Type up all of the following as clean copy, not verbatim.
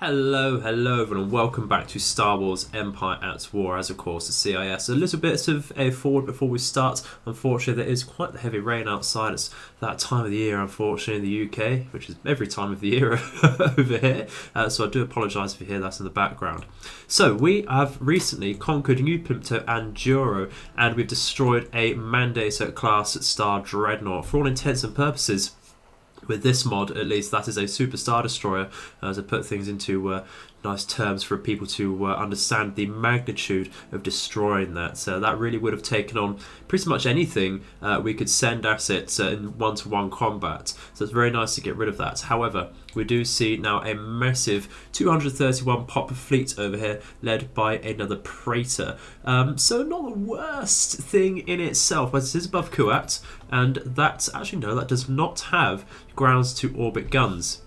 Hello everyone, and welcome back to Star Wars Empire at War, as of course the CIS. A little bit of a forward before we start. Unfortunately, there is quite the heavy rain outside. It's that time of the year, unfortunately, in the UK, which is every time of the year over here. So I do apologise if you hear that in the background. So we have recently conquered New Plimto and Juro, and we've destroyed a Mandator class Star Dreadnought. For all intents and purposes, with this mod, at least, that is a Super Star Destroyer, to put things into nice terms for people to understand the magnitude of destroying that. So that really would have taken on pretty much anything we could send assets in one-to-one combat. So it's very nice to get rid of that. However, we do see now a massive 231 pop fleet over here, led by another Praetor. So not the worst thing in itself, but it is above Kuat, and that, actually no, that does not have grounds to orbit guns.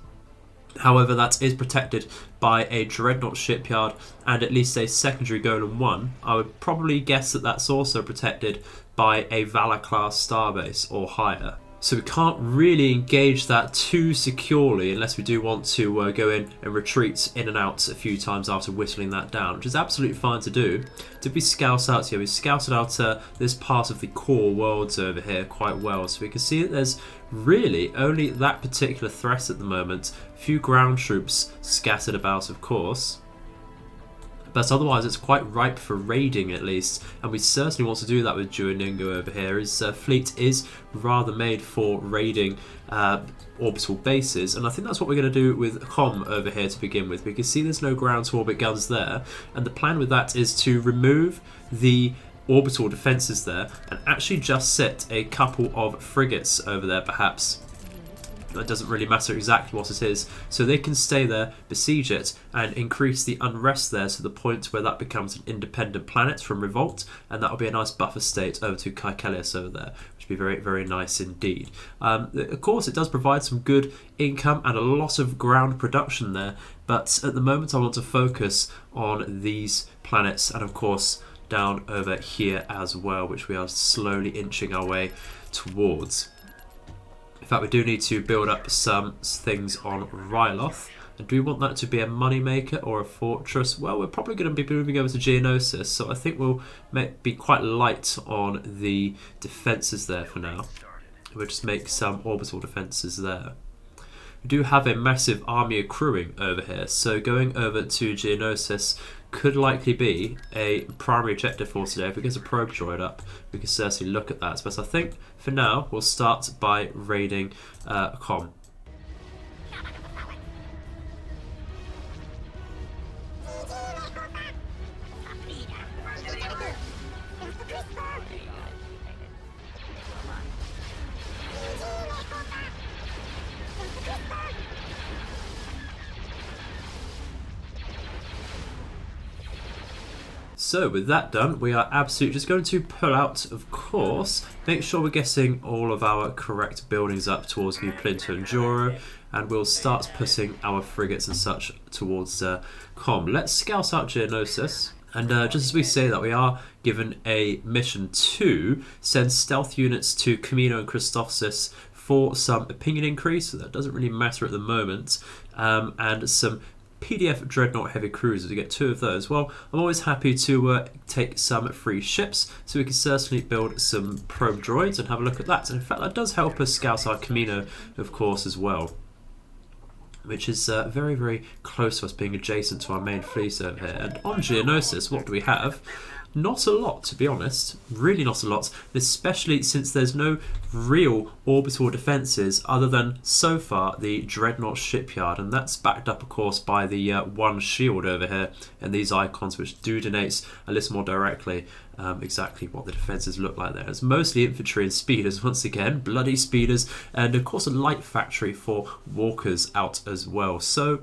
However, that is protected by a Dreadnought shipyard and at least a secondary Golem 1. I would probably guess that that's also protected by a Valor class starbase or higher. So we can't really engage that too securely unless we do want to go in and retreat in and out a few times after whistling that down, which is absolutely fine to do. Did we scout out here? We scouted out this part of the core worlds over here quite well, so we can see that there's really only that particular threat at the moment. A few ground troops scattered about, of course. But otherwise it's quite ripe for raiding, at least, and we certainly want to do that with Dua Ningo over here. His fleet is rather made for raiding orbital bases, and I think that's what we're going to do with Comm over here to begin with. We can see there's no ground to orbit guns there, and the plan with that is to remove the orbital defences there and actually just set a couple of frigates over there, perhaps. It doesn't really matter exactly what it is, so they can stay there, besiege it, and increase the unrest there to the point where that becomes an independent planet from revolt, and that'll be a nice buffer state over to Kaikelius over there, which would be very, very nice indeed. Of course, it does provide some good income and a lot of ground production there, but at the moment I want to focus on these planets, and of course down over here as well, which we are slowly inching our way towards. In fact, we do need to build up some things on Ryloth. And do we want that to be a moneymaker or a fortress? Well, we're probably going to be moving over to Geonosis, so I think we'll be quite light on the defences there for now. We'll just make some orbital defences there. We do have a massive army accruing over here, so going over to Geonosis could likely be a primary objective for today. If we get a probe droid up, we can certainly look at that. But I think for now, we'll start by raiding Comm. So with that done, we are absolutely just going to pull out, of course, make sure we're getting all of our correct buildings up towards New Plinto and Juro, and we'll start putting our frigates and such towards Comm. Let's scout out Geonosis, and just as we say that, we are given a mission to send stealth units to Camino and Christophsis for some opinion increase, so that doesn't really matter at the moment, and some PDF Dreadnought Heavy Cruisers. We get 2 of those. Well, I'm always happy to take some free ships, so we can certainly build some probe droids and have a look at that. And in fact, that does help us scout our Camino, of course, as well, which is very, very close to us, being adjacent to our main fleet over here. And on Geonosis, what do we have? Not a lot, to be honest. Really not a lot, especially since there's no real orbital defences other than, so far, the Dreadnought shipyard, and that's backed up, of course, by the one shield over here and these icons, which do denote a little more directly exactly what the defences look like there. It's mostly infantry and speeders, once again, bloody speeders, and of course a light factory for walkers out as well. So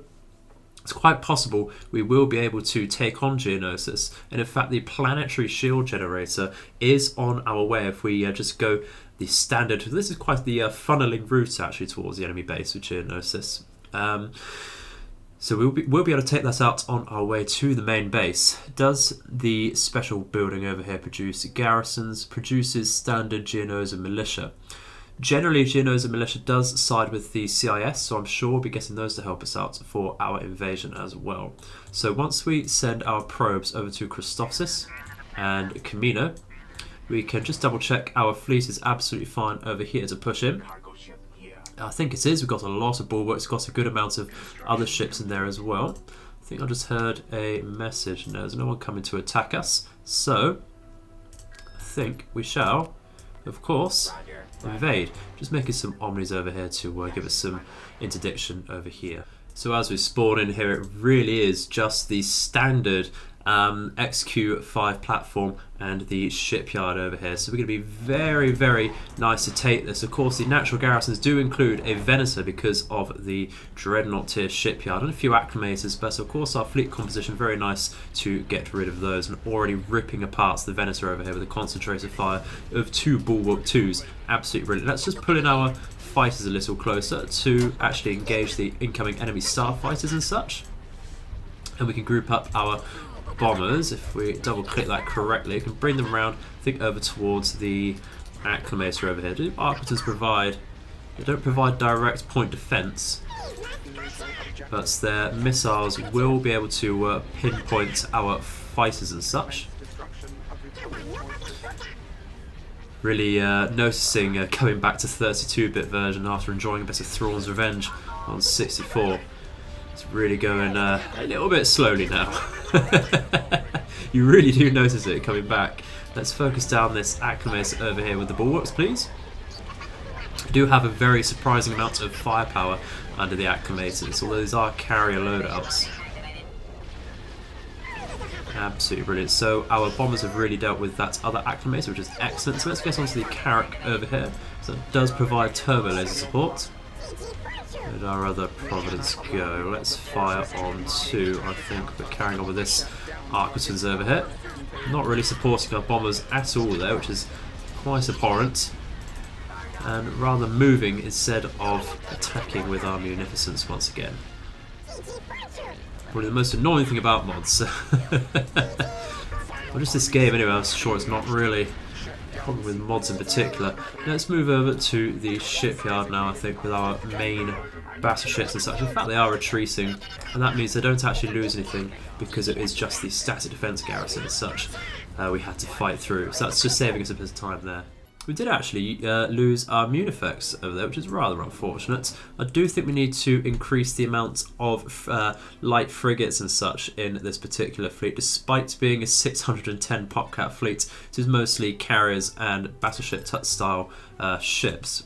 it's quite possible we will be able to take on Geonosis, and in fact the planetary shield generator is on our way if we just go the standard. This is quite the funneling route actually towards the enemy base with Geonosis. So we'll be able to take that out on our way to the main base. Does the special building over here produce garrisons? Produces standard Geonosis militia. Generally, Geonosis militia does side with the CIS, so I'm sure we'll be getting those to help us out for our invasion as well. So once we send our probes over to Christophsis and Camino, we can just double check our fleet is absolutely fine over here to push in. I think it is. We've got a lot of bulwarks, got a good amount of other ships in there as well. I think I just heard a message. No, there's no one coming to attack us. So I think we shall, of course, invade. Just making some omnis over here to give us some interdiction over here. So as we spawn in here, it really is just the standard XQ5 platform and the shipyard over here. So we're going to be very, very nice to take this. Of course, the natural garrisons do include a Venator because of the Dreadnought tier shipyard and a few acclimators, but of course our fleet composition, very nice to get rid of those, and already ripping apart the Venator over here with a concentrated fire of 2 Bulwark 2s. Absolutely brilliant. Let's just pull in our fighters a little closer to actually engage the incoming enemy starfighters and such. And we can group up our bombers. If we double click that correctly, we can bring them around, I think, over towards the acclimator over here. Do Arquitans provide? They don't provide direct point defense, but their missiles will be able to pinpoint our fighters and such. Really noticing coming back to 32-bit version after enjoying a bit of Thrawn's Revenge on 64. It's really going a little bit slowly now. You really do notice it coming back. Let's focus down this acclimator over here with the bulwarks, please. We do have a very surprising amount of firepower under the acclimators, although these are carrier loadouts. Absolutely brilliant. So our bombers have really dealt with that other acclimator, which is excellent. So let's get onto the Carrack over here. So it does provide turbo laser support. Where did our other Providence go? Let's fire on 2. I think we're carrying on with this Arquitans over here. Not really supporting our bombers at all there, which is quite abhorrent. And rather moving instead of attacking with our munificence once again. Probably the most annoying thing about mods. Well, just this game anyway, I'm sure it's not really a problem with mods in particular. Let's move over to the shipyard now, I think, with our main battleships and such. In fact, they are retreating, and that means they don't actually lose anything because it is just the static defense garrison as such we had to fight through. So that's just saving us a bit of time there. We did actually lose our Munifex over there, which is rather unfortunate. I do think we need to increase the amount of light frigates and such in this particular fleet. Despite being a 610 popcat fleet, it is mostly carriers and battleship style ships.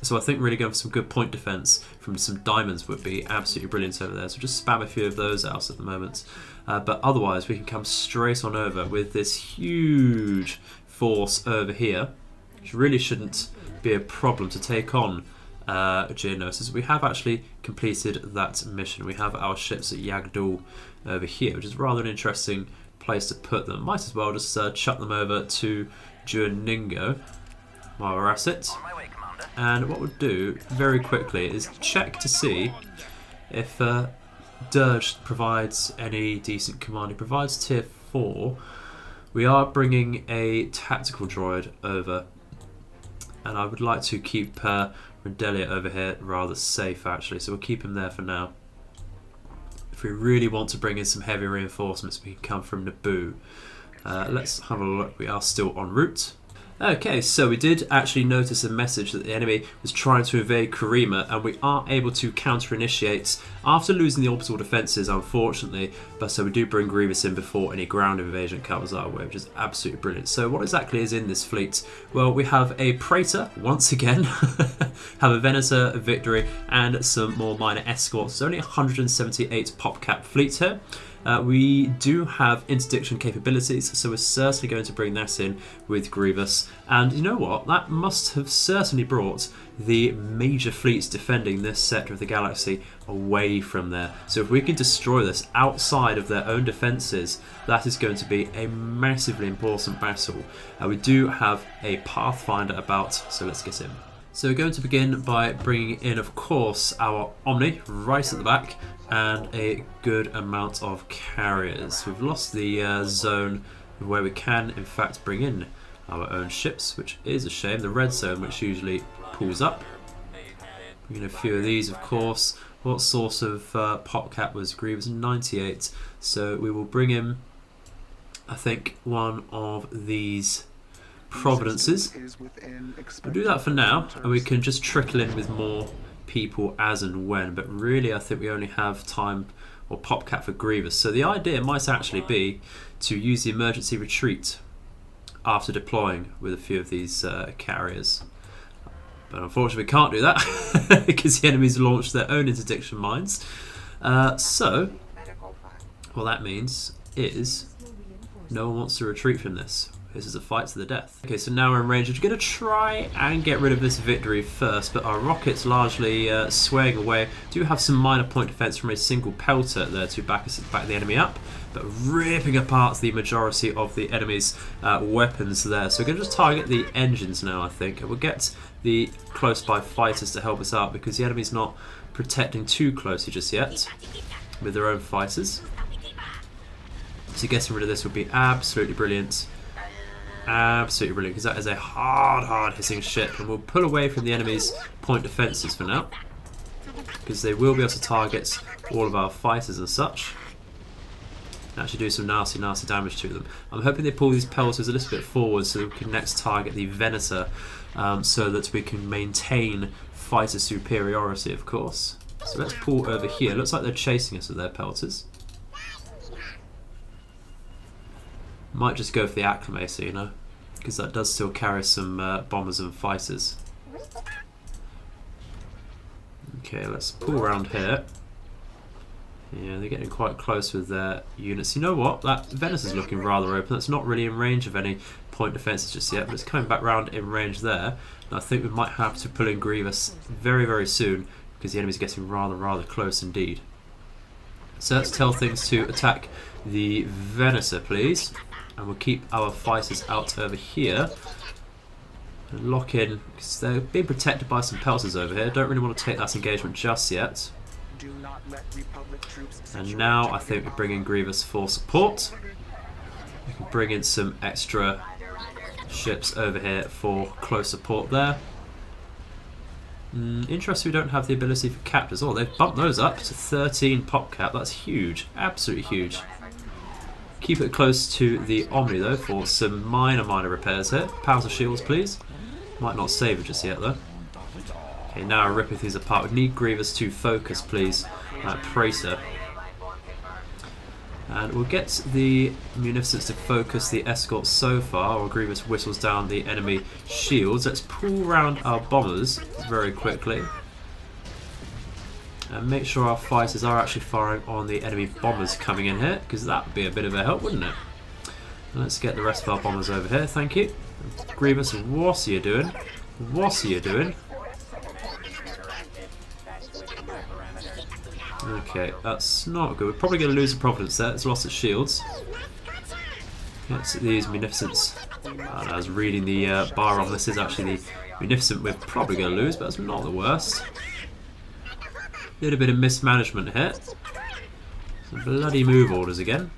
So I think really going for some good point defense from some diamonds would be absolutely brilliant over there. So just spam a few of those out at the moment. But otherwise we can come straight on over with this huge force over here, which really shouldn't be a problem to take on Geonosis. We have actually completed that mission. We have our ships at Yagdul over here, which is rather an interesting place to put them. Might as well just chuck them over to Dua Ningo while we're at it. And what we'll do very quickly is check to see if Dirge provides any decent command. He provides tier 4. We are bringing a tactical droid over, and I would like to keep Rendili over here rather safe actually, so we'll keep him there for now. If we really want to bring in some heavy reinforcements, we can come from Naboo. Let's have a look. We are still en route. Okay, so we did actually notice a message that the enemy was trying to invade Karima, and we are able to counter-initiate after losing the orbital defences, unfortunately. But so we do bring Grievous in before any ground invasion comes our way, which is absolutely brilliant. So what exactly is in this fleet? Well, we have a Praetor, once again, have a Venator, a Victory, and some more minor escorts. There's only 178 popcat fleet here. We do have interdiction capabilities, so we're certainly going to bring that in with Grievous. And you know what? That must have certainly brought the major fleets defending this sector of the galaxy away from there. So if we can destroy this outside of their own defences, that is going to be a massively important battle. We do have a Pathfinder about, so let's get in. So we're going to begin by bringing in, of course, our Omni right at the back, and a good amount of carriers. We've lost the zone where we can in fact bring in our own ships, which is a shame. The red zone, which usually pulls up. Bring in a few of these, of course. What source of pop cap was Grievous? 98. So we will bring in, I think, one of these Providences. We'll do that for now, and we can just trickle in with more people as and when. But really, I think we only have time or pop cap for Grievous. So the idea might actually be to use the emergency retreat after deploying with a few of these carriers. But unfortunately we can't do that because the enemies launched their own interdiction mines. So what that means is no one wants to retreat from this. This is a fight to the death. Okay, so now we're in range. We're going to try and get rid of this victory first, but our rockets largely swaying away. Do have some minor point defense from a single pelter there to back the enemy up, but ripping apart the majority of the enemy's weapons there. So we're going to just target the engines now, I think, and we'll get the close by fighters to help us out because the enemy's not protecting too closely just yet with their own fighters. So getting rid of this would be absolutely brilliant. Absolutely brilliant, because that is a hard hitting ship, and we'll pull away from the enemy's point defences for now, because they will be able to target all of our fighters and such, and actually do some nasty damage to them. I'm hoping they pull these pelters a little bit forward so that we can next target the Venator, so that we can maintain fighter superiority, of course. So let's pull over here. Looks like they're chasing us with their pelters. Might just go for the Acclimator, you know, because that does still carry some bombers and fighters. Okay, let's pull around here. Yeah, they're getting quite close with their units. You know what? That Venice is looking rather open. That's not really in range of any point defences just yet, but it's coming back round in range there. And I think we might have to pull in Grievous very soon because the enemy's getting rather close indeed. So let's tell things to attack the Venator, please. And we'll keep our fighters out over here and lock in, because they're being protected by some pelters over here. Don't really want to take that engagement just yet. And now I think we bring in Grievous for support. We can bring in some extra ships over here for close support there. Interesting, we don't have the ability for captors. Oh, they've bumped those up to 13 pop cap. That's huge, absolutely huge. Keep it close to the Omni though for some minor repairs here. Powers of shields, please. Might not save it just yet though. Okay, now we're ripping things apart. We need Grievous to focus, please. Praetor. And we'll get the Munificence to focus the escort so far, while Grievous whistles down the enemy shields. Let's pull round our bombers very quickly. And make sure our fighters are actually firing on the enemy bombers coming in here, because that would be a bit of a help, wouldn't it? And let's get the rest of our bombers over here, thank you. Grievous, what are you doing? What are you doing? Okay, that's not good. We're probably going to lose the Providence there. It's lost its shields. Let's these Munificence. I was reading the bar on this. Is actually the Munificent we're probably going to lose, but that's not the worst. Little bit of mismanagement here. Some bloody move orders again.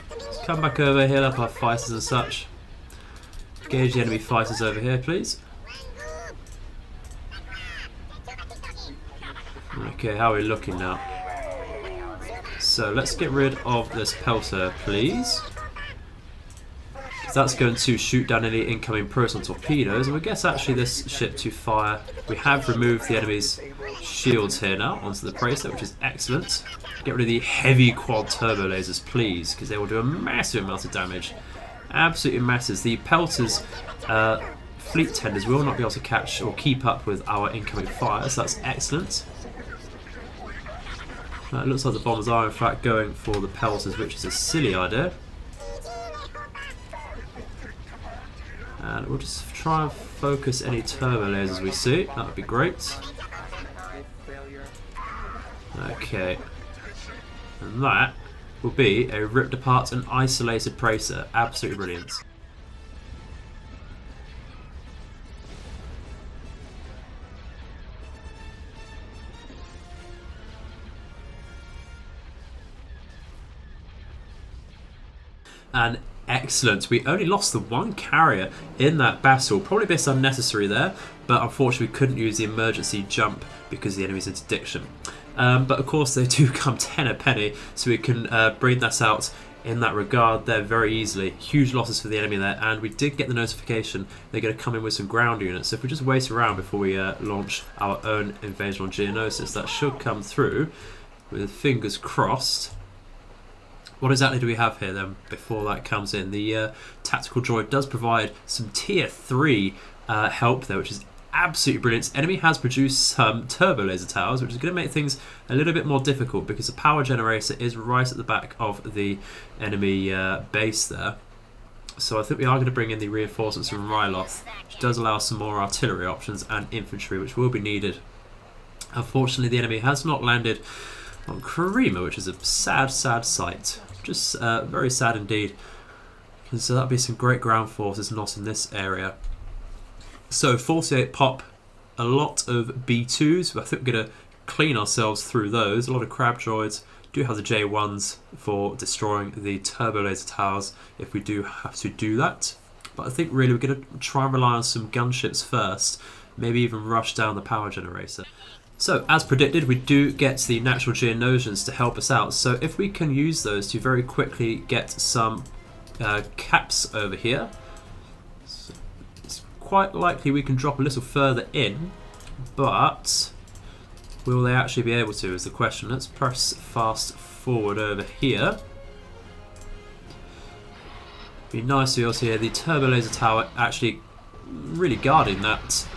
Let's come back over, heal up our fighters and such. Engage the enemy fighters over here, please. Okay, how are we looking now? So let's get rid of this pelter, please. That's going to shoot down any incoming proton torpedoes, and we get actually this ship to fire. We have removed the enemy's shields here now onto the Praetor, which is excellent. Get rid of the heavy quad turbo lasers, please, because they will do a massive amount of damage. Absolutely massive. The pelters fleet tenders will not be able to catch or keep up with our incoming fire, so that's excellent. It looks like the bombers are in fact going for the pelters, which is a silly idea. And we'll just try and focus any turbo lasers we see. That would be great. Okay. And that will be a ripped apart and isolated Praetor. Absolutely brilliant. And Excellent. We only lost the one carrier in that battle. Probably a bit unnecessary there, but unfortunately we couldn't use the emergency jump because the enemy's interdiction. But of course they do come 10 a penny, so we can bring that out in that regard there very easily. Huge losses for the enemy there, and we did get the notification they're going to come in with some ground units. So if we just wait around before we launch our own invasion on Geonosis, that should come through with fingers crossed. What exactly do we have here then before that comes in? The tactical droid does provide some tier 3 help there, which is absolutely brilliant. Enemy has produced some turbo laser towers, which is going to make things a little bit more difficult because the power generator is right at the back of the enemy base there. So I think we are going to bring in the reinforcements from Ryloth, which does allow some more artillery options and infantry, which will be needed. Unfortunately, the enemy has not landed on Karima, which is a sad, sad sight. Just very sad indeed. Because that'll be some great ground forces not in this area. So 48 pop, a lot of B2s. I think we're going to clean ourselves through those. A lot of crab droids. Do have the J1s for destroying the turbo laser towers if we do have to do that. But I think really we're going to try and rely on some gunships first. Maybe even rush down the power generator. So as predicted, we do get the natural Geonosians to help us out. So if we can use those to very quickly get some caps over here. So it's quite likely we can drop a little further in, but will they actually be able to is the question. Let's press fast forward over here. Be nice to also hear the turbo laser tower actually really guarding that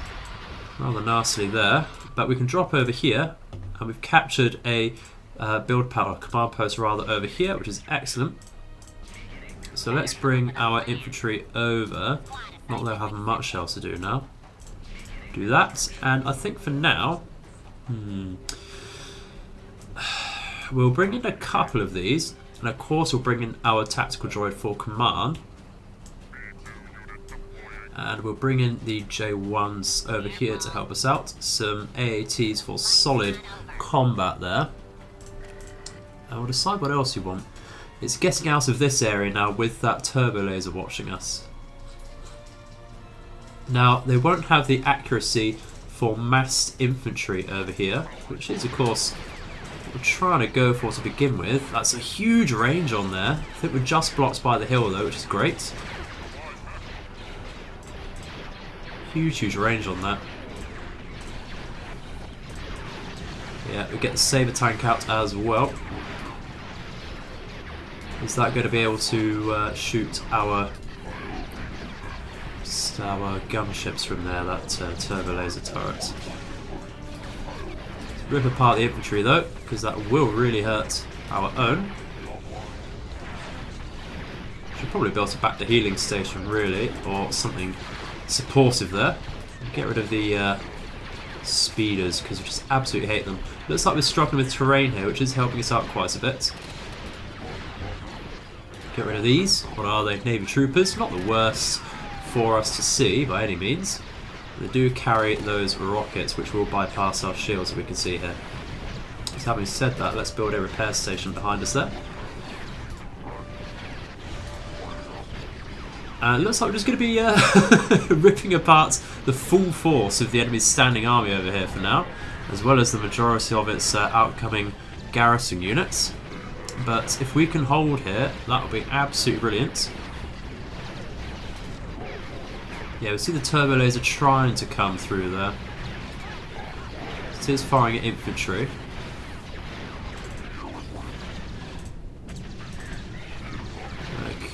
rather nastily there. But we can drop over here, and we've captured a build power command post rather over here, which is excellent. So let's bring our infantry over. Not that they'll have much else to do now. Do that, and I think for now, we'll bring in a couple of these, and of course we'll bring in our tactical droid for command. And we'll bring in the J1s over here to help us out. Some AATs for solid combat there. And we'll decide what else you want. It's getting out of this area now with that turbo laser watching us. Now, they won't have the accuracy for massed infantry over here, which is, of course, what we're trying to go for to begin with. That's a huge range on there. I think we're just blocked by the hill, though, which is great. Huge range on that. Yeah, we get the saber tank out as well. Is that going to be able to shoot our gunships from there, that turbo laser turret? Let's rip apart the infantry though, because that will really hurt our own. Should probably build a back to healing station really, or something supportive there. Get rid of the speeders because we just absolutely hate them. Looks like we're struggling with terrain here, which is helping us out quite a bit. Get rid of these. What are they? Navy troopers. Not the worst for us to see by any means. They do carry those rockets which will bypass our shields, as we can see here. So having said that, let's build a repair station behind us there. And it looks like we're just going to be ripping apart the full force of the enemy's standing army over here for now, as well as the majority of its outcoming garrison units. But if we can hold here, that will be absolutely brilliant. Yeah, we see the turbo laser trying to come through there. It is firing at infantry.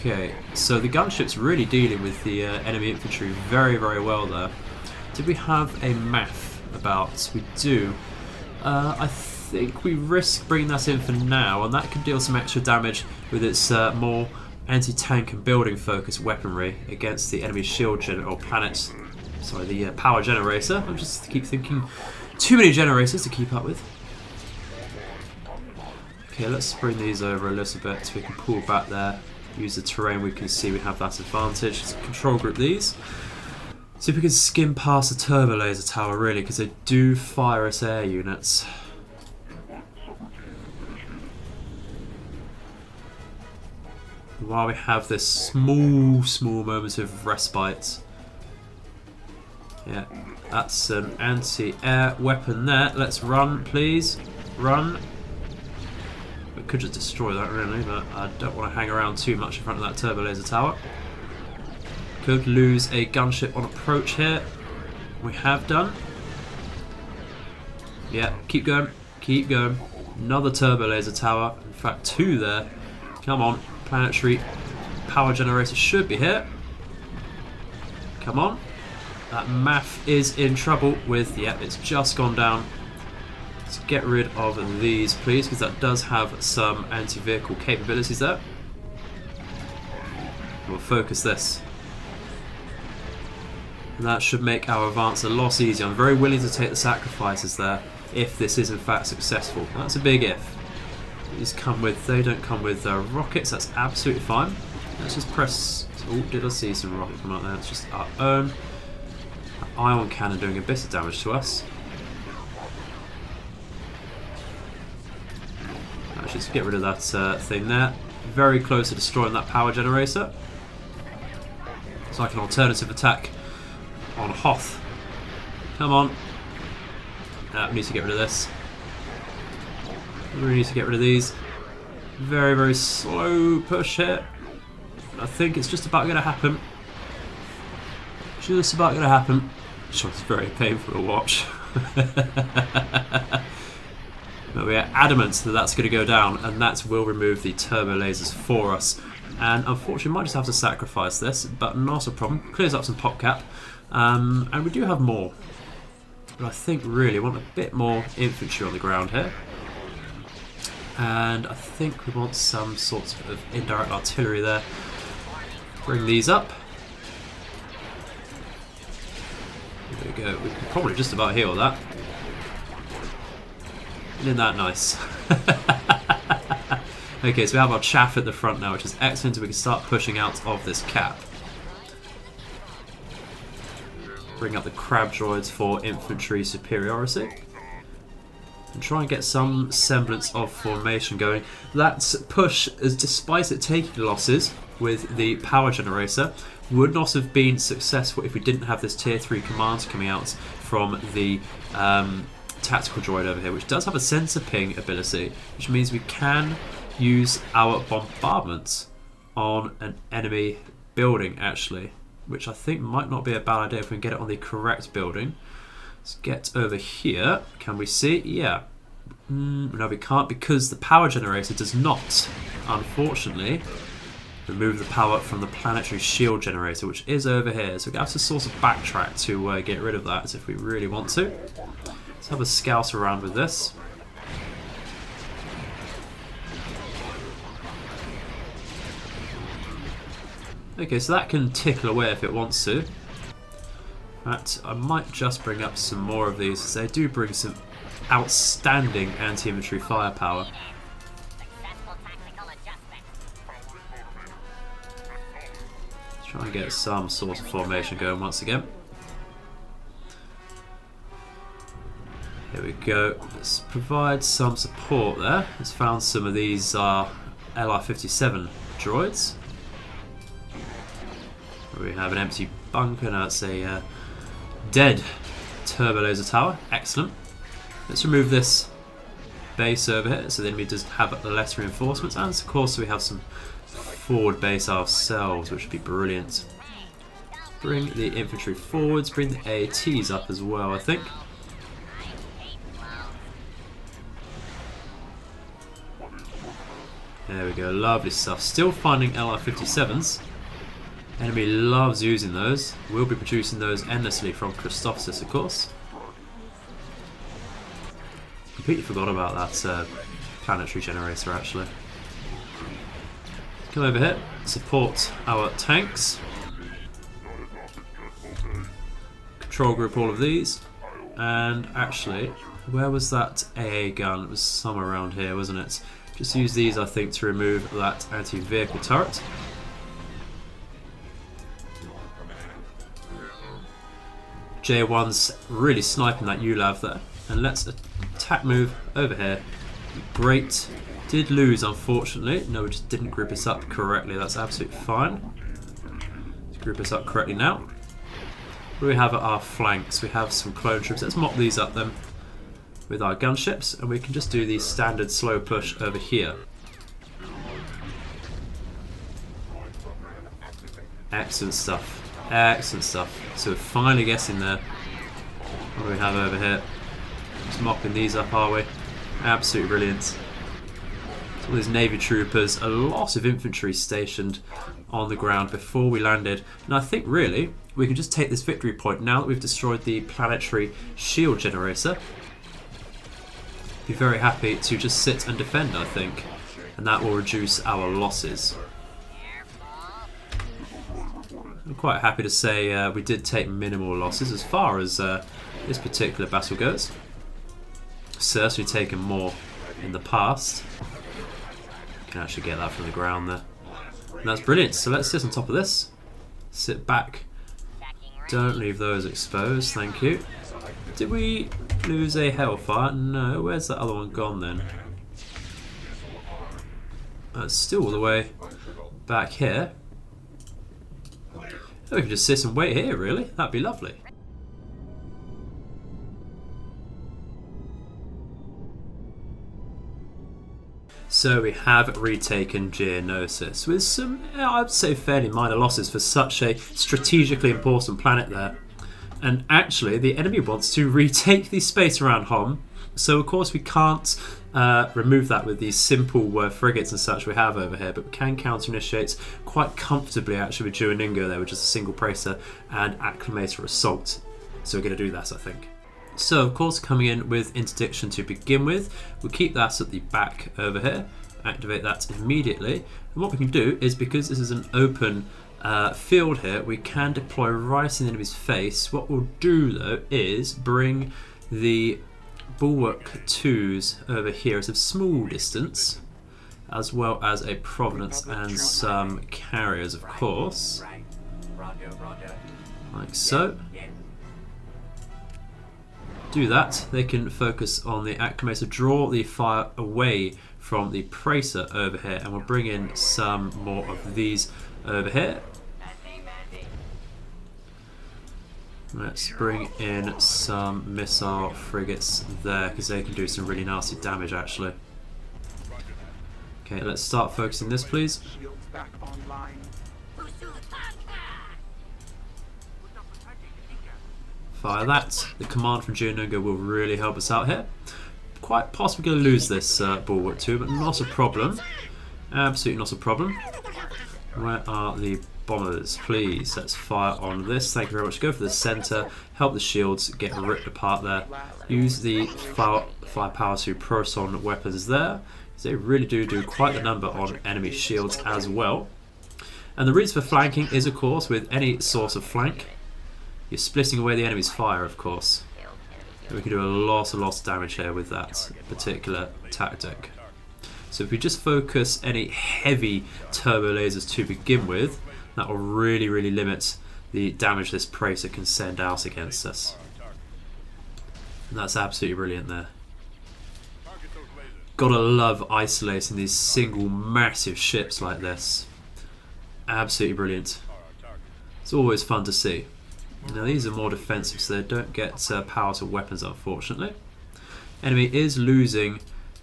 Okay, so the gunship's really dealing with the enemy infantry very well there. Did we have a MAF about? We do. I think we risk bringing that in for now, and that can deal some extra damage with its more anti-tank and building focused weaponry against the enemy shield or planet. Sorry, the power generator. I just keep thinking too many generators to keep up with. Okay, let's bring these over a little bit so we can pull back there. Use the terrain, we can see we have that advantage. Let's control group these. See if we can skim past the turbo laser tower really, because they do fire at air units. while we have this small moment of respite. Yeah, that's an anti-air weapon there. Let's run, please. Run. We could just destroy that really, but I don't want to hang around too much in front of that turbo laser tower. Could lose a gunship on approach here. We have done. Yeah, keep going. Keep going. Another turbo laser tower. In fact, 2 there. Come on. Planetary power generator should be here. Come on. That math is in trouble with... Yeah, it's just gone down. Let's get rid of these, please, because that does have some anti-vehicle capabilities there. We'll focus this. And that should make our advance a lot easier. I'm very willing to take the sacrifices there if this is in fact successful. That's a big if. These come with... They don't come with rockets. That's absolutely fine. Let's just press... Oh, did I see some rockets come out there? It's just our own. Ion cannon doing a bit of damage to us. Let's just get rid of that thing there. Very close to destroying that power generator. It's like an alternative attack on Hoth. Come on. We need to get rid of this. We need to get rid of these. Very, very slow push here. I think it's just about going to happen. Just about going to happen. Sure, it's very painful to watch. But we are adamant that that's going to go down, and that will remove the turbo lasers for us. And unfortunately, we might just have to sacrifice this, but not a problem. Clears up some pop cap. And we do have more. But I think really we want a bit more infantry on the ground here. And I think we want some sort of indirect artillery there. Bring these up. There we go. We can probably just about heal that. Isn't that nice? Okay, so we have our chaff at the front now, which is excellent. We can start pushing out of this cap. Bring up the crab droids for infantry superiority. And try and get some semblance of formation going. That push, as despite it taking losses with the power generator, would not have been successful if we didn't have this tier 3 command coming out from the tactical droid over here, which does have a sensor ping ability, which means we can use our bombardment on an enemy building actually, which I think might not be a bad idea if we can get it on the correct building. Let's get over here. Can we see? Yeah. No, we can't, because the power generator does not, unfortunately, remove the power from the planetary shield generator, which is over here. So we have to sort of backtrack to get rid of that if we really want to. Let's have a scout around with this. Okay, so that can tickle away if it wants to. But I might just bring up some more of these, as they do bring some outstanding anti-infantry firepower. Let's try and get some sort of formation going once again. Here we go. Let's provide some support there. Let's found some of these LI-57 droids. We have an empty bunker. Now it's a dead turbo laser tower. Excellent. Let's remove this base over here, so then we just have the less reinforcements, and of course we have some forward base ourselves, which would be brilliant. Bring the infantry forwards, bring the ATs up as well, I think. There we go, lovely stuff. Still finding LI-57s. Enemy loves using those. We'll be producing those endlessly from Christophsis, of course. Completely forgot about that planetary generator, actually. Come over here, support our tanks. Control group all of these. And actually, where was that AA gun? It was somewhere around here, wasn't it? Just use these, I think, to remove that anti-vehicle turret. J1's really sniping that ULAV there. And let's attack move over here. Great did lose, unfortunately. No, we just didn't group us up correctly. That's absolutely fine. Let's group us up correctly now. What do we have at our flanks? We have some clone troops. Let's mop these up then with our gunships, and we can just do the standard slow push over here. Excellent stuff. Excellent stuff. So we're finally getting there. What do we have over here? Just mopping these up, are we? Absolutely brilliant. All these Navy troopers, a lot of infantry stationed on the ground before we landed. And I think really we can just take this victory point now that we've destroyed the planetary shield generator. Be very happy to just sit and defend, I think, and that will reduce our losses. I'm quite happy to say we did take minimal losses as far as this particular battle goes. Certainly taken more in the past. Can actually get that from the ground there. And that's brilliant. So let's sit on top of this. Sit back. Don't leave those exposed, thank you. Did we lose a Hellfire? No, where's that other one gone then? That's still all the way back here. We can just sit and wait here, really. That'd be lovely. So we have retaken Geonosis with some, I'd say, fairly minor losses for such a strategically important planet there. And actually, the enemy wants to retake the space around Comm, so of course we can't remove that with these simple frigates and such we have over here, but we can counter-initiate quite comfortably actually with Dua Ningo there, which is a single bracer and acclimator assault. So we're going to do that, I think. So of course, coming in with interdiction to begin with, we'll keep that at the back over here, activate that immediately. And what we can do is, because this is an open field here, we can deploy right in the enemy's face. What we'll do though is bring the Bulwark 2s over here at a small distance, as well as a Providence and some carriers, of course, like so. Do that, they can focus on the acclimator, draw the fire away from the Praetor over here, and we'll bring in some more of these over here. Let's bring in some missile frigates there, because they can do some really nasty damage actually. Okay, let's start focusing this, please. Fire that. The command from Dua Ningo will really help us out here. Quite possibly going to lose this Bulwark 2, but not a problem. Absolutely not a problem. Where are the bombers? Please, let's fire on this. Thank you very much. Go for the centre. Help the shields get ripped apart there. Use the firepower to proton weapons there. They really do quite the number on enemy shields as well. And the reason for flanking is, of course, with any sort of flank, you're splitting away the enemy's fire, of course. And we can do a lot of damage here with that particular tactic. So if we just focus any heavy turbo lasers to begin with, that will really limit the damage this Praetor can send out against us. And that's absolutely brilliant there. Gotta love isolating these single massive ships like this. Absolutely brilliant. It's always fun to see. Now these are more defensive, so they don't get power to weapons, unfortunately. Enemy is losing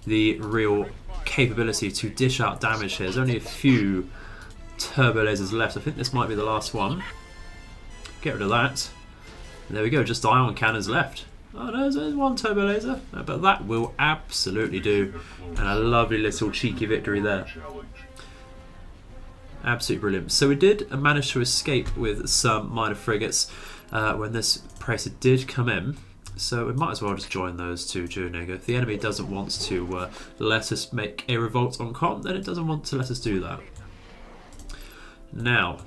the real capability to dish out damage here. There's only a few turbo lasers left. I think this might be the last one. Get rid of that. And there we go, just ion cannons left. Oh no, there's one turbo laser, but that will absolutely do. And a lovely little cheeky victory there. Absolutely brilliant. So we did manage to escape with some minor frigates when this Praetor did come in. So we might as well just join those two Dua Ningo. If the enemy doesn't want to let us make a revolt on Comm, then it doesn't want to let us do that. Now,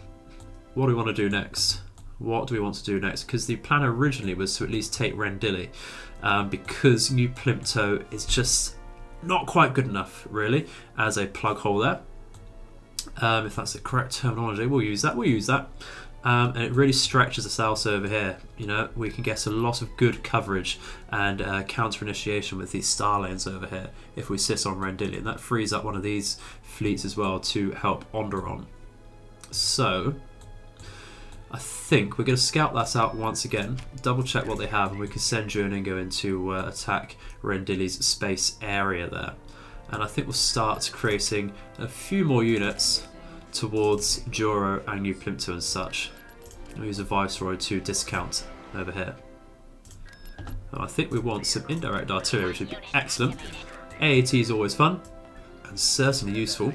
what do we want to do next? What do we want to do next? Because the plan originally was to at least take Rendili, because New Plimto is just not quite good enough, really, as a plug hole there. If that's the correct terminology, we'll use that. and it really stretches us out over here. You know, we can get a lot of good coverage and counter initiation with these star lanes over here if we sit on Rendili, and that frees up one of these fleets as well to help Onderon. So I think we're going to scout that out once again, double check what they have, and we can send Dua Ningo in to attack Rendili's space area there. And I think we'll start creating a few more units towards Juro and New Plimpto and such. We'll use a Viceroy to discount over here. And I think we want some indirect artillery, which would be excellent. AAT is always fun and certainly useful.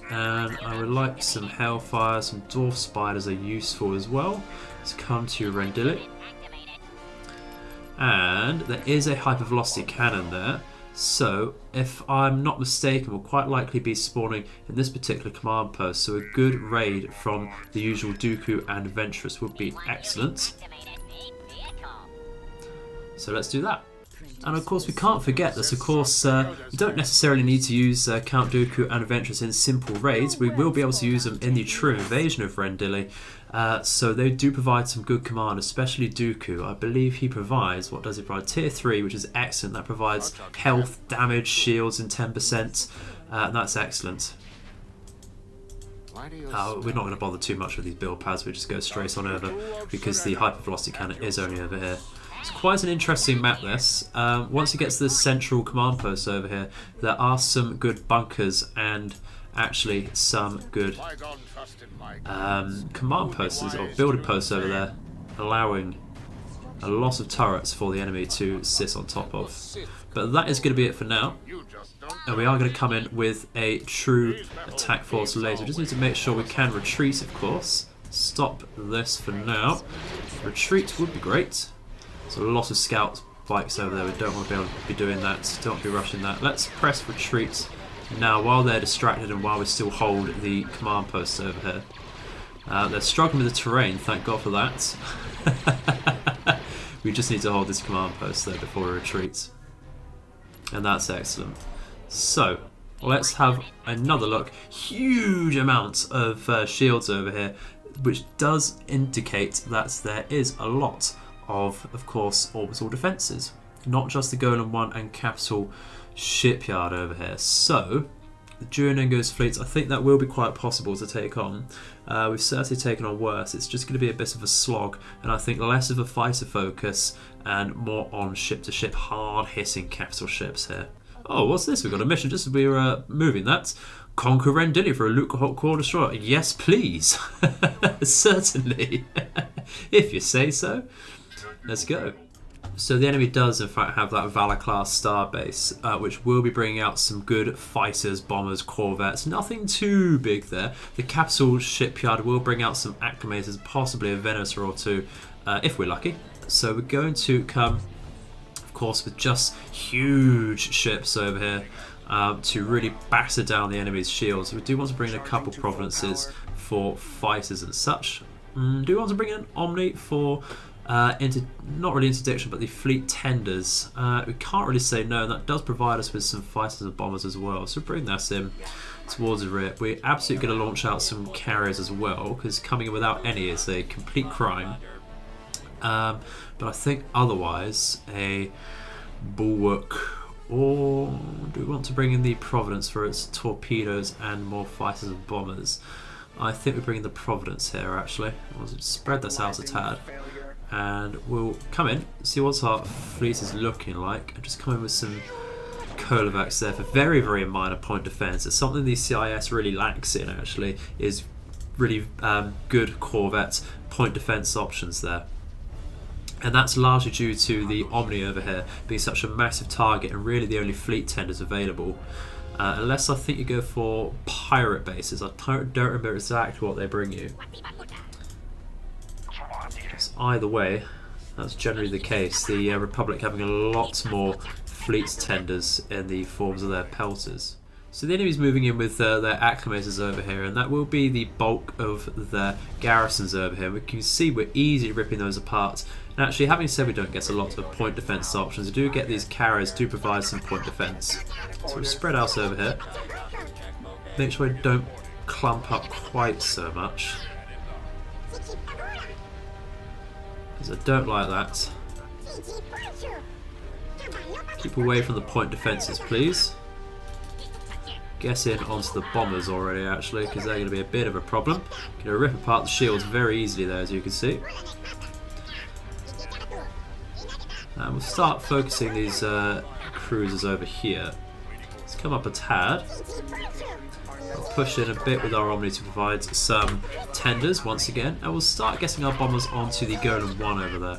And I would like some Hellfire, some Dwarf Spiders are useful as well. Let's come to Rendili. And there is a Hypervelocity Cannon there. So, if I'm not mistaken, we'll quite likely be spawning in this particular command post. So a good raid from the usual Dooku and Ventress would be excellent. So let's do that. And of course we can't forget that, of course, we don't necessarily need to use Count Dooku and Ventress in simple raids. We will be able to use them in the true invasion of Rendili. So they do provide some good command, especially Dooku. I believe he provides, what does he provide? Tier 3, which is excellent. That provides health, damage, shields, and 10%. And that's excellent. We're not going to bother too much with these build pads. We just go straight on over because the Hypervelocity Cannon is only over here. It's quite an interesting map, this. Once you get to the central command post over here, there are some good bunkers and actually some good command posts or builder posts over there, allowing a lot of turrets for the enemy to sit on top of. But that is going to be it for now. And we are going to come in with a true attack force later. We just need to make sure we can retreat, of course. Stop this for now. Retreat would be great. So a lot of scout bikes over there. We don't want to be able to be doing that. Don't want to be rushing that. Let's press retreat now while they're distracted and while we still hold the command posts over here. They're struggling with the terrain, thank God for that. We just need to hold this command post there before we retreat. And that's excellent. So, let's have another look. Huge amounts of shields over here, which does indicate that there is a lot of course, orbital defences. Not just the Golem 1 and Capital Shipyard over here. So, the Dua Ningo's fleets, I think that will be quite possible to take on. We've certainly taken on worse. It's just going to be a bit of a slog, and I think less of a fighter focus and more on ship-to-ship, hard-hitting capital ships here. Oh, what's this? We've got a mission just as we were moving that. Conquer Rendili for a Lucahawk Core Destroyer. Yes, please. Certainly. If you say so. Let's go. So the enemy does in fact have that Valor class starbase, which will be bringing out some good fighters, bombers, corvettes. Nothing too big there. The Capital Shipyard will bring out some acclimators, possibly a Venator or two, if we're lucky. So we're going to come, of course, with just huge ships over here to really batter down the enemy's shields. We do want to bring in a couple provinces for fighters and such. Do want to bring in an Omni for not really interdiction, but the fleet tenders. We can't really say no, and that does provide us with some fighters and bombers as well. So bring that in towards the rear. We're absolutely going to launch out some carriers as well, because coming in without any is a complete crime. But I think otherwise a Bulwark, or do we want to bring in the Providence for its torpedoes and more fighters and bombers? I think we bring in the Providence here actually. We'll spread this out a tad. And we'll come in, see what our fleet is looking like, and just come in with some Kolovacs there for very, very minor point defence. It's something the CIS really lacks in, actually, is really good corvette point defence options there. And that's largely due to the Omni over here being such a massive target and really the only fleet tenders available. Unless I think you go for pirate bases. I don't remember exactly what they bring you. Either way, that's generally the case. The Republic having a lot more fleet tenders in the forms of their pelters. So the enemy's moving in with their acclimators over here, and that will be the bulk of their garrisons over here. We can see we're easily ripping those apart. And actually, having said we don't get a lot of point defence options, we do get these carriers do provide some point defence. So we spread out over here. Make sure we don't clump up quite so much. because I don't like that. Keep away from the point defences, please. Get in onto the bombers already, actually, because they're going to be a bit of a problem. Going to rip apart the shields very easily there, as you can see. And we'll start focusing these cruisers over here. Let's come up a tad. We'll push in a bit with our Omni to provide some tenders once again, and we'll start getting our bombers onto the Golem 1 over there.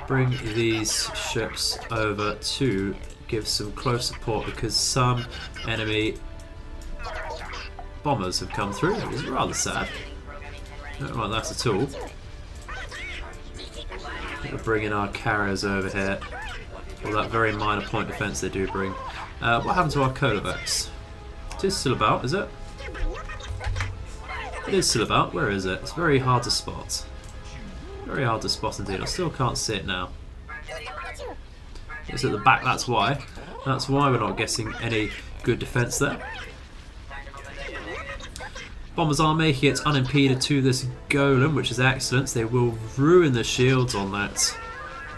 Bring these ships over to give some close support because some enemy bombers have come through. It's rather sad. Don't like that at all. We'll bring in our carriers over here. Well, that very minor point defense they do bring. What happened to our Colovex? It is still about, is it? It is still about. Where is it? It's very hard to spot. Very hard to spot indeed. I still can't see it now. It's at the back, that's why. That's why we're not getting any good defence there. Bombers are making it unimpeded to this Golem, which is excellent. They will ruin the shields on that.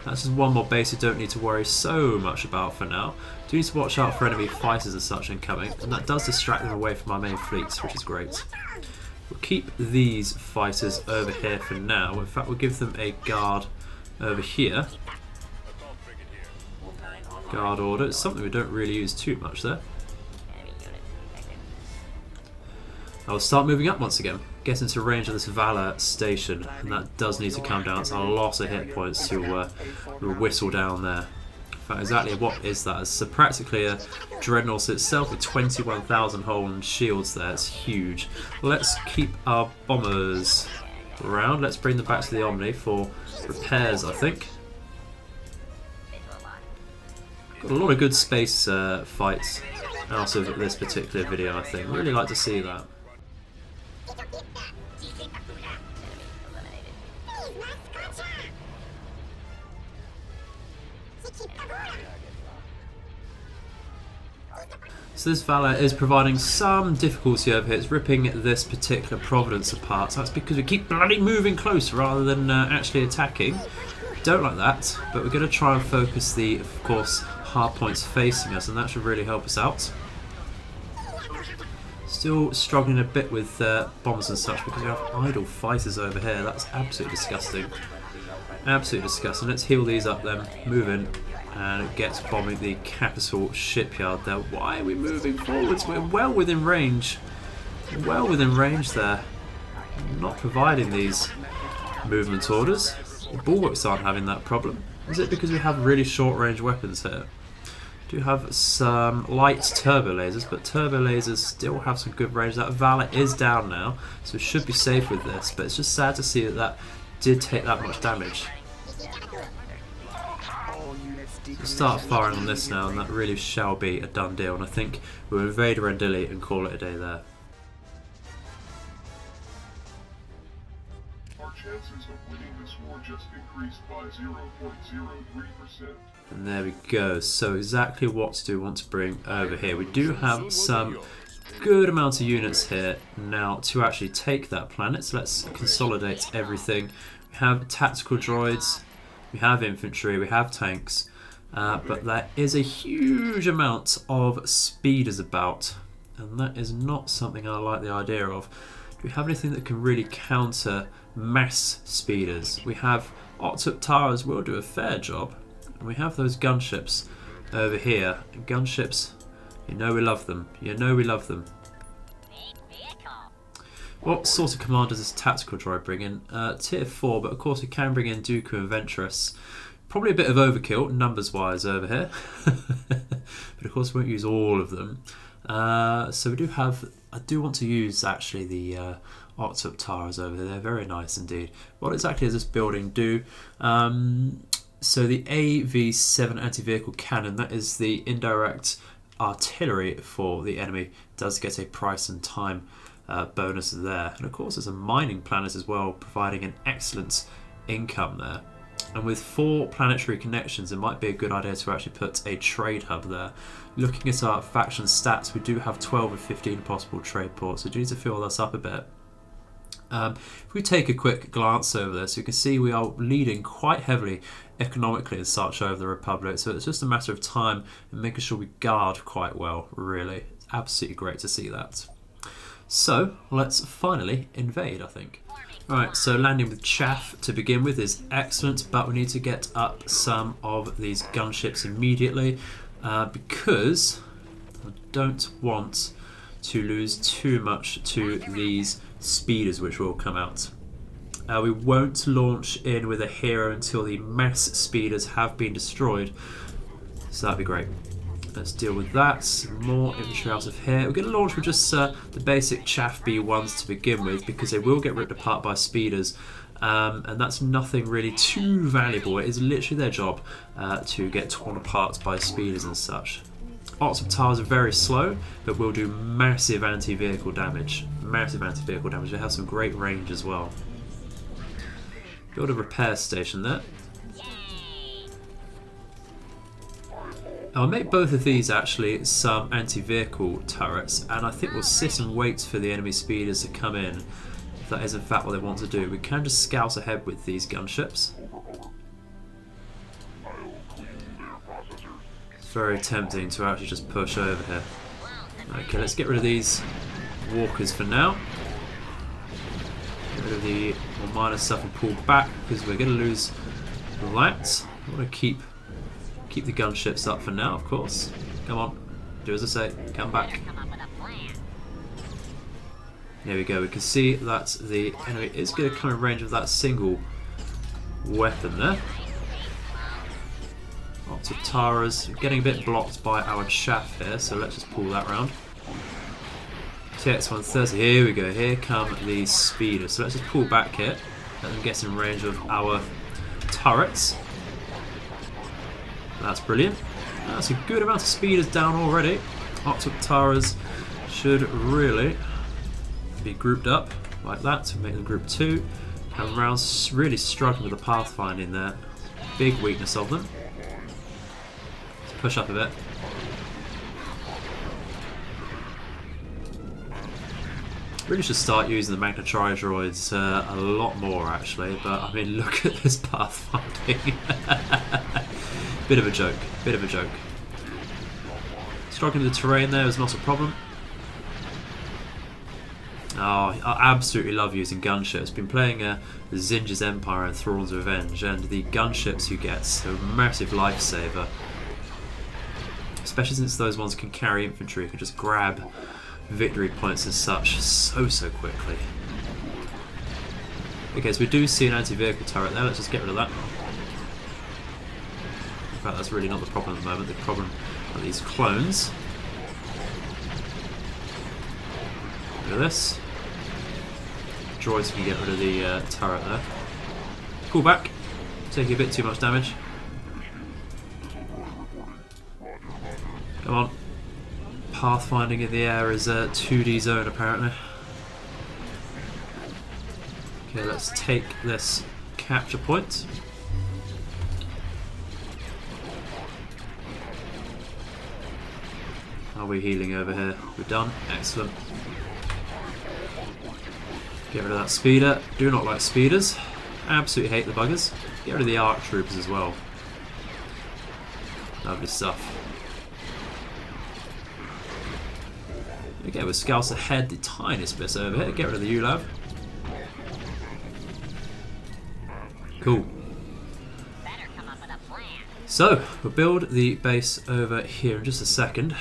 That's just one more base you don't need to worry so much about for now. Do need to watch out for enemy fighters and such incoming, and that does distract them away from our main fleets, which is great. We'll keep these fighters over here for now. In fact, we'll give them a guard over here. Guard order. It's something we don't really use too much there. I'll start moving up once again. Get into range of this Valor station, and that does need to come down. It's a lot of hit points to whistle down there. In fact, exactly what is that? It's practically a Dreadnought itself with 21,000 hull and shields there. It's huge. Let's keep our bombers around. Let's bring them back to the Omni for repairs, I think. Got a lot of good space fights out of this particular video, I think. Really like to see that. So this Valor is providing some difficulty over here. It's ripping this particular Providence apart. So that's because we keep bloody moving close rather than actually attacking. Don't like that, but we're going to try and focus the, of course, hard points facing us, and that should really help us out. Still struggling a bit with bombs and such because we have idle fighters over here. That's absolutely disgusting. Absolutely disgusting. Let's heal these up then. Move in. And it gets bombing the capital shipyard there. Why are we moving forwards? We're well within range. Well within range there. Not providing these movement orders. The bulwarks aren't having that problem. Is it because we have really short range weapons here? Do have some light turbo lasers, but turbo lasers still have some good range. That Valor is down now, so we should be safe with this, but it's just sad to see that that did take that much damage. So start firing on this now, and that really shall be a done deal, and I think we'll invade Rendili and call it a day there. Our chances of winning this war just increased by 0.03%. And there we go. So exactly what to do, want to bring over here. We do have some good amount of units here now to actually take that planet. So let's consolidate everything. We have tactical droids, we have infantry, we have tanks, but there is a huge amount of speeders about, and that is not something I like the idea of. Do we have anything that can really counter mass speeders? We have Octup Towers will do a fair job. And we have those gunships over here. And gunships, you know we love them. You know we love them. What sort of commanders does tactical droid bring in? Tier 4, but of course we can bring in Dooku and Ventress. Probably a bit of overkill, numbers-wise, over here. But of course we won't use all of them. So we do have... I do want to use, actually, the Octup Towers over there. They're very nice indeed. What exactly does this building do? So the AV-7 anti-vehicle cannon, that is the indirect artillery for the enemy, does get a price and time bonus there. And of course there's a mining planet as well, providing an excellent income there. And with 4 planetary connections, it might be a good idea to actually put a trade hub there. Looking at our faction stats, we do have 12 of 15 possible trade ports, so we need to fill this up a bit. If we take a quick glance over this, you can see we are leading quite heavily economically and such over the Republic, so it's just a matter of time and making sure we guard quite well, really. It's absolutely great to see that. So, let's finally invade, I think. Right, so landing with chaff to begin with is excellent, but we need to get up some of these gunships immediately because I don't want to lose too much to these speeders which will come out. We won't launch in with a hero until the mass speeders have been destroyed, so that'd be great. Let's deal with that. Some more infantry out of here. We're going to launch with just the basic chaff B1s to begin with because they will get ripped apart by speeders, and that's nothing really too valuable. It is literally their job to get torn apart by speeders and such. Octoptars are very slow, but will do massive anti-vehicle damage. Massive anti-vehicle damage. They have some great range as well. Build a repair station there. I'll make both of these actually some anti-vehicle turrets, and I think we'll sit and wait for the enemy speeders to come in. If that is in fact what they want to do. We can just scout ahead with these gunships. Very tempting to actually just push over here. Okay, let's get rid of these walkers for now. Get rid of the more minor stuff and pull back because we're going to lose that. I want to keep the gunships up for now, of course. Come on, do as I say. Come back. There we go. We can see that the enemy is going to come in range of that single weapon there. Lots of Taras, getting a bit blocked by our chaff here, so let's just pull that round. TX-130, here we go, here come these speeders. So let's just pull back here, let them get in range of our turrets. That's brilliant. That's a good amount of speeders down already. Octoptaras should really be grouped up like that to make them group 2. Come around, really struggling with the pathfinding there. Big weakness of them. Push up a bit. Really should start using the Magnetari droids a lot more actually, but I mean look at this pathfinding. Bit of a joke, bit of a joke. Struggling with the terrain there is not a problem. Oh, I absolutely love using gunships. Been playing Zinja's Empire and Thrawn's Revenge, and the gunships you get are a massive lifesaver. Especially since those ones can carry infantry, you can just grab victory points and such so quickly. Okay, so we do see an anti-vehicle turret there, let's just get rid of that. In fact, that's really not the problem at the moment, the problem are these clones. Look at this. Droids can get rid of the turret there. Pull back, taking a bit too much damage. Come on. Pathfinding in the air is a 2D zone apparently. Okay, let's take this capture point. Are we healing over here? We're done. Excellent. Get rid of that speeder. Do not like speeders. Absolutely hate the buggers. Get rid of the ARC troopers as well. Lovely stuff. Okay, with scouts ahead, the tiniest bits over here. Get rid of the ULAV. Cool. So, we'll build the base over here in just a second.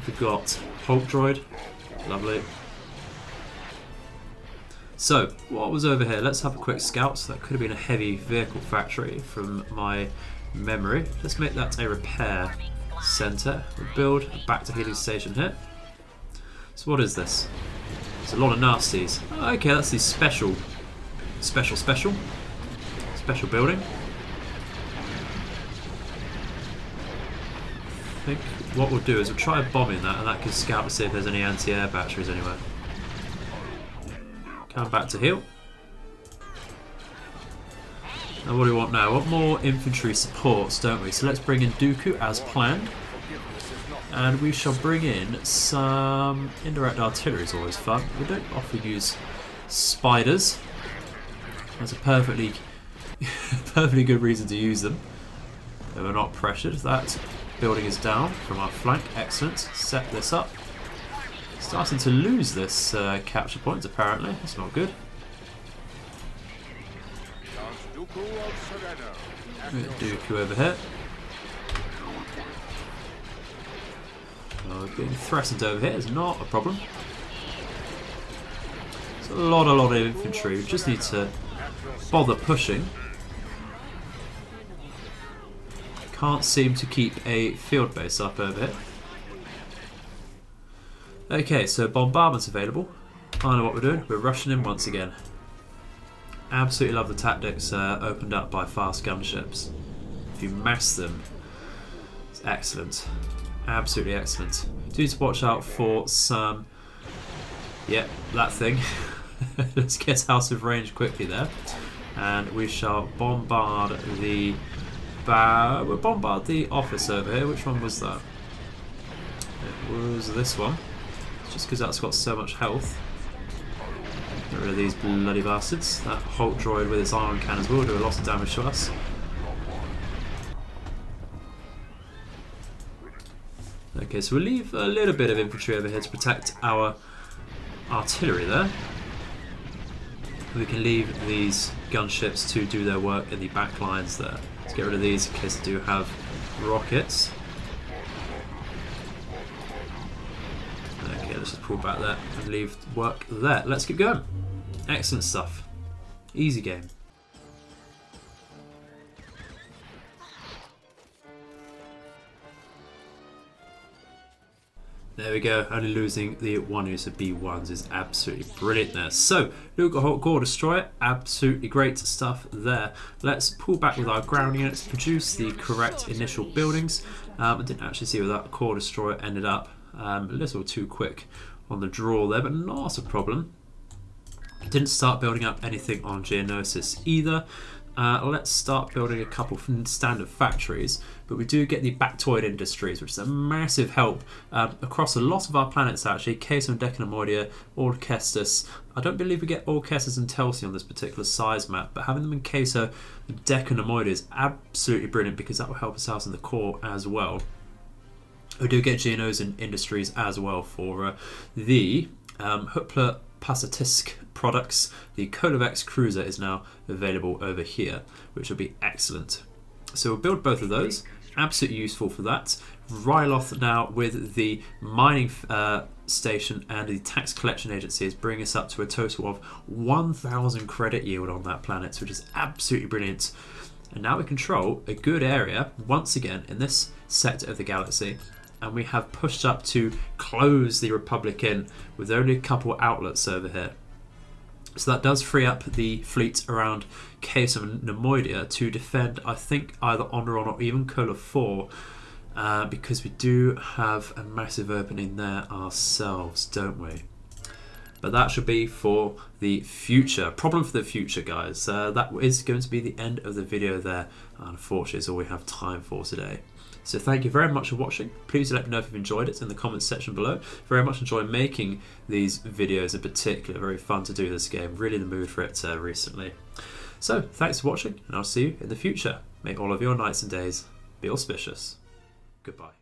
We've got Hulk Droid. Lovely. So, what was over here? Let's have a quick scout. So that could have been a heavy vehicle factory from my memory. Let's make that a repair centre. We'll build a back to healing station here. So what is this? It's a lot of nasties. Oh, okay, that's the special building. I think what we'll do is we'll try bombing that, and that can scout to see if there's any anti-air batteries anywhere. Come back to heal. Now what do we want now? We want more infantry supports, don't we? So let's bring in Dooku as planned. And we shall bring in some indirect artillery, is always fun. We don't often use spiders. That's a perfectly good reason to use them. But we're not pressured. That building is down from our flank. Excellent. Set this up. Starting to lose this capture point apparently. That's not good. Dooku over here. Getting threatened over here is not a problem. It's a lot of infantry. We just need to bother pushing. Can't seem to keep a field base up over here. Okay, so bombardment's available. I know what we're doing. We're rushing in once again. Absolutely love the tactics opened up by fast gunships. If you mass them, it's excellent. Absolutely excellent. Do need to watch out for some... Yep, that thing. Let's get out of range quickly there. And we shall bombard the... we'll bombard the office over here. Which one was that? It was this one. Just because that's got so much health. Get rid of these bloody bastards. That Hulk droid with its iron cannons will do a lot of damage to us. Okay, so we'll leave a little bit of infantry over here to protect our artillery there. We can leave these gunships to do their work in the back lines there. Let's get rid of these in case they do have rockets. Okay, let's just pull back there and leave work there. Let's keep going. Excellent stuff. Easy game. There we go, only losing the one use of B1s is absolutely brilliant there. So, Luke Core Destroyer, absolutely great stuff there. Let's pull back with our ground units, produce the correct initial buildings. I didn't actually see where that Core Destroyer ended up. A little too quick on the draw there, but not a problem. Didn't start building up anything on Geonosis either. Let's start building a couple standard factories, but we do get the Bactoid industries, which is a massive help across a lot of our planets actually. Queso and Decanamoidia, Orchestus. I don't believe we get Orchestus and Telsi on this particular size map, but having them in Queso and Decanamoidia is absolutely brilliant because that will help us out in the core as well. We do get Geonosis industries as well for the Hoopla Pasatisk products. The Kolovex cruiser is now available over here, which will be excellent. So we'll build both of those. Absolutely useful for that. Ryloth now with the mining station and the tax collection agency is bringing us up to a total of 1,000 credit yield on that planet, which is absolutely brilliant. And now we control a good area once again in this sector of the galaxy. And we have pushed up to close the Republic in with only a couple outlets over here. So that does free up the fleet around Queso and Nemoidia to defend, I think, either Onderon or even Cola 4, because we do have a massive opening there ourselves, don't we? But that should be for the future. Problem for the future, guys. That is going to be the end of the video there. Unfortunately, it's all we have time for today. So thank you very much for watching. Please let me know if you've enjoyed it in the comments section below. Very much enjoy making these videos in particular. Very fun to do this game. Really in the mood for it recently. So thanks for watching, and I'll see you in the future. May all of your nights and days be auspicious. Goodbye.